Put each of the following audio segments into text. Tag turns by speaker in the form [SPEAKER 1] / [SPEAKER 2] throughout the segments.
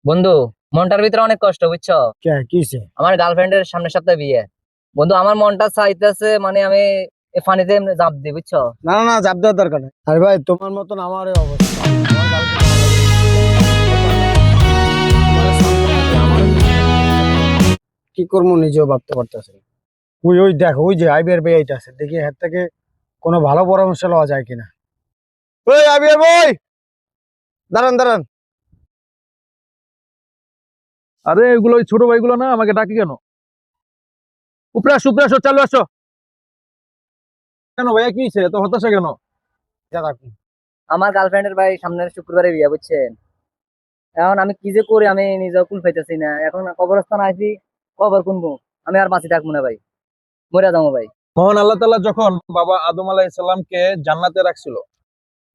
[SPEAKER 1] বন্ধু, মনটার ভিতরে অনেক কষ্ট, বুঝছো?
[SPEAKER 2] কিছে?
[SPEAKER 1] আমার গার্লফ্রেন্ডের সামনের সপ্তাহে বিয়ে। বন্ধু, আমার মনটা চাইতেছে মানে আমি এ ফানিতে এমনি জাপ দিই, বুঝছো?
[SPEAKER 2] না না না, চাপ দেওয়ার দরকার নেই। আরে ভাই, তোমার মতন আমারও অবস্থা। আমার girlfriend আমার সামনে কি করবো নিজেও ভাবতে পারতেছি না। ওই ওই দেখো, ওই যে আইবিআর ভাই আছে, দেখি এর থেকে কোনো ভালো পরামর্শ লওয়া যায় কিনা। ওই আইবিআর ভাই, দাঁড়ান দাঁড়ান।
[SPEAKER 3] আরে এগুলো ওই ছোট ভাইগুলো না, আমাকে ডাকি কেন? উপরে আসো, চালু আসো। কেন ভাইয়া, কি হয়েছে? এত হতাশা কেন?
[SPEAKER 2] রাখুন।
[SPEAKER 1] আমার গার্লফ্রেন্ডের ভাই সামনের শুক্রবারে বিয়ে, বুঝছেন? এখন আমি কি যে করি আমি নিজেও কুল পাইতেছি না। এখন কবরস্থান আইছি, কবর কুনবো? আমি আর বাঁচি থাকবো না ভাই, মরে যাবো ভাই।
[SPEAKER 3] মহান আল্লাহ তাআলা যখন বাবা আদম আলাইহিসসালামকে জান্নাতে রাখছিল,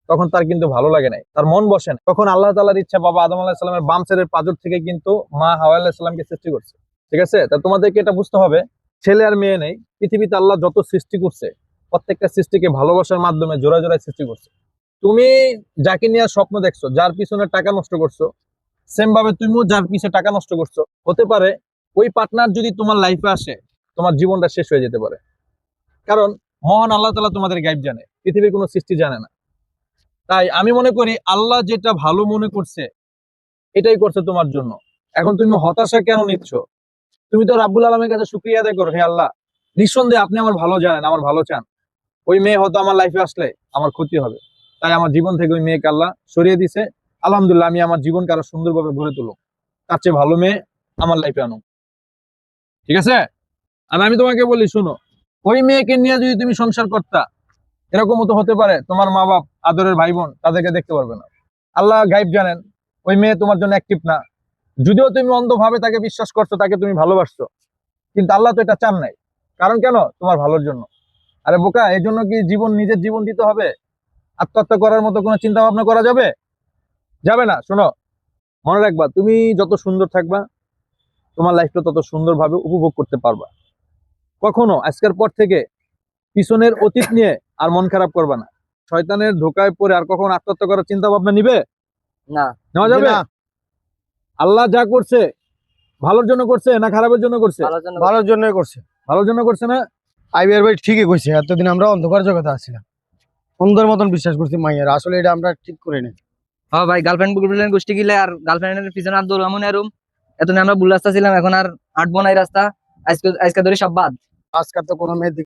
[SPEAKER 3] তখন তার কিন্তু ভালো লাগে নাই, তার মন বসে না। তখন আল্লাহ তাআলার ইচ্ছা বাবা আদম আলাইহিসসালামের বাম সাইডের পাঁজর থেকে কিন্তু মা হাওয়া আলাইহিসসালামকে সৃষ্টি করছে। ঠিক আছে? তা তোমাদেরকে এটা বুঝতে হবে, ছেলে আর মেয়ে নেই পৃথিবীতে। আল্লাহ যত সৃষ্টি করছে, প্রত্যেকটা সৃষ্টিকে ভালোবাসার মাধ্যমে জোড়ায় জোড়ায় সৃষ্টি করছে। তুমি যাকে নিয়ে স্বপ্ন দেখছো, যার পিছনে টাকা নষ্ট করছো, সেম ভাবে তুমিও যার পিছনে টাকা নষ্ট করছো, হতে পারে ওই পার্টনার যদি তোমার লাইফে আসে, তোমার জীবনটা শেষ হয়ে যেতে পারে। কারণ মহান আল্লাহ তাআলা তোমাদের গাইব জানে, পৃথিবীর কোনো সৃষ্টি জানে না। তাই আমি মনে করি আল্লাহ যেটা ভালো মনে করছে এটাই করছে তোমার জন্য। এখন তুমি হতাশা কেন নিচ্ছ? তুমি তো রাব্বুল আলামিনের কাছে শুকরিয়া আদায় করো, হে আল্লাহ, নিঃসন্দেহে আপনি আমার ভালো জানেন, আমার ভালো চান। ওই মেয়ে হয়তো আমার লাইফে আসলে আমার ক্ষতি হবে, তাই আমার জীবন থেকে ওই মেয়েকে আল্লাহ সরিয়ে দিছে। আলহামদুলিল্লাহ, আমি আমার জীবনকে আরো সুন্দরভাবে গড়ে তুলুক, তার চেয়ে ভালো মেয়ে আমার লাইফে আনো। ঠিক আছে? আর আমি তোমাকে বলি, শোনো, ওই মেয়েকে নিয়ে যদি তুমি সংসার করতা, এরকমও তো হতে পারে তোমার মা বাপ, আদরের ভাই বোন তাদেরকে দেখতে পারবে না। আল্লাহ গাইব জানেন, ওই মেয়ে তোমার জন্য অ্যাক্টিভ না। যদিও তুমি অন্ধভাবে তাকে বিশ্বাস করছো, তাকে তুমি ভালোবাসছো, কিন্তু আল্লাহ তো এটা চান নাই। কারণ কেন? তোমার ভালোর জন্য। আরে বোকা, এই জন্য কি নিজের জীবন দিতে হবে? আত্মহত্যা করার মতো কোনো চিন্তা ভাবনা করা যাবে? যাবে না। শোনো, মনে রাখবা, তুমি যত সুন্দর থাকবা, তোমার লাইফটা তত সুন্দরভাবে উপভোগ করতে পারবা। কখনো আজকের পর থেকে পিছনের অতীত নিয়ে আর মন খারাপ করবা না। শয়তানের ধোকায় পড়ে আর কখনো আত্মহত্যা করার চিন্তা ভাবনা নিবে?
[SPEAKER 1] না।
[SPEAKER 3] নেওয়া যাবে না। আল্লাহ যা করছে ভালোর জন্য করছে না খারাপের জন্য করছে?
[SPEAKER 1] ভালোর জন্য।
[SPEAKER 2] ভালোর জন্যই করছে।
[SPEAKER 3] ভালোর জন্য করছে না?
[SPEAKER 2] আইবিআর ভাই ঠিকই কইছে, এতদিন আমরা অন্ধকার জগতে আছিলাম, অন্ধের মতন বিশ্বাস করছি মাইয়ের। আসলে এটা আমরা ঠিক করে নিই।
[SPEAKER 1] হ্যাঁ ভাই, গার্লফ্রেন্ড গোষ্ঠী গিলে আর গার্লফ্রেন্ডের পিছনে আর দৌড়ামো না এরম। এতদিন আমরা ভুল রাস্তা ছিলাম, এখন আর আটবো না এই রাস্তা। আজকে আজকে ধরে সব বাদ।
[SPEAKER 2] আজকাল তো কোনো মেয়ে